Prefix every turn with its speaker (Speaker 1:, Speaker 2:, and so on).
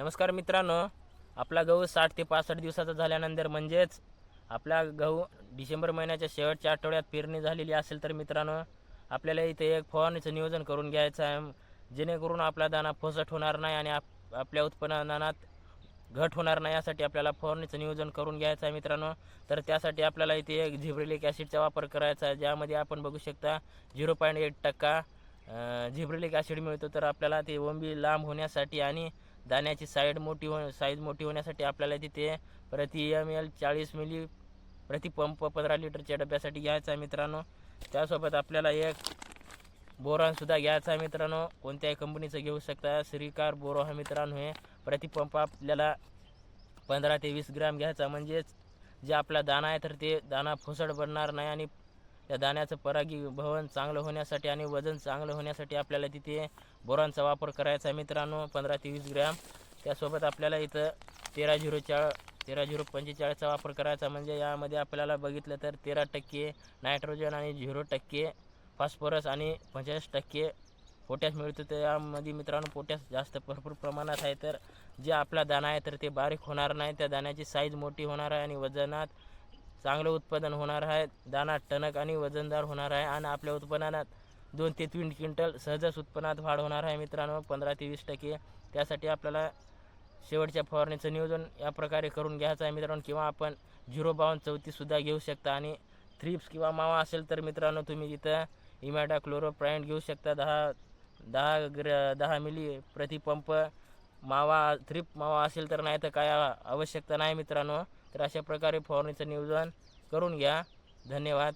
Speaker 1: नमस्कार मित्रांनो, आपला गहू 60 ते 65 दिवसाचा झाल्यानंतर म्हणजेच आपला गहू डिसेंबर महिन्याच्या शेवटच्या आठवड्यात पेरणी झालेली असेल तर मित्रांनो आपल्याला इथे एक फवारणीचं नियोजन करून घ्यायचं आहे, जेणेकरून आपला दाणा फसट होणार नाही आणि आपल्या उत्पन्नात घट होणार नाही यासाठी आपल्याला फवारणीचं नियोजन करून घ्यायचं आहे मित्रांनो। तर त्यासाठी आपल्याला इथे एक झिब्रेलिक ॲसिडचा वापर करायचा आहे, ज्यामध्ये आपण बघू शकता 0.8% झिब्रेलिक ॲसिड मिळतो। तर आपल्याला ते ओंबी लांब होण्यासाठी आणि दाण्याची साईज मोठी होण्यासाठी आपल्याला तिथे प्रति ml 40 मिली प्रति पंप 15 लिटरच्या डब्यासाठी घ्यायचा आहे मित्रांनो। त्यासोबत आपल्याला एक बोरॉनसुद्धा घ्यायचा आहे मित्रांनो, कोणत्याही कंपनीचं घेऊ शकता। श्रीकार बोरो हा मित्रांनो हे प्रति पंप आपल्याला 15 ते 20 ग्रॅम घ्यायचा, म्हणजेच जे आपला दाणा आहे तर ते दाणा फुसड बनणार नाही आणि त्या दाण्याचं परागीभवन चांगलं होण्यासाठी आणि वजन चांगलं होण्यासाठी आपल्याला तिथे बोरॉनचा वापर करायचा आहे मित्रांनो, 15 ते 20 ग्रॅम। त्यासोबत आपल्याला इथं 13-0-45चा वापर करायचा, म्हणजे यामध्ये आपल्याला बघितलं तर 13% नायट्रोजन आणि 0% फॉस्फरस आणि 85% पोटॅश मिळतो। तर यामध्ये मित्रांनो पोटॅश जास्त भरपूर प्रमाणात आहे, तर जे आपला दाणा आहे तर ते बारीक होणार नाही, त्या दाण्याची साईज मोठी होणार आहे आणि वजनात चांगलं उत्पादन होणार आहे, दाणा टणक आणि वजनदार होणार आहे आणि आपल्या उत्पन्नात 2 ते 3 क्विंटल सहजच उत्पन्नात वाढ होणार आहे मित्रांनो, 15 ते 20%। त्यासाठी आपल्याला शेवटच्या फवारणीचं नियोजन या प्रकारे करून घ्यायचं आहे मित्रांनो, किंवा आपण 05234सुद्धा घेऊ शकता। आणि थ्रिप्स किंवा मावा असेल तर मित्रांनो तुम्ही इथं इमॅडाक्लोरोप्राइड घेऊ शकता, 10 मिली प्रति पंप। थ्रिप मावा असेल तर नाही तर काय आवश्यकता नाही मित्रांनो। तर अशा प्रकारे फवारणीचं नियोजन करून घ्या। धन्यवाद।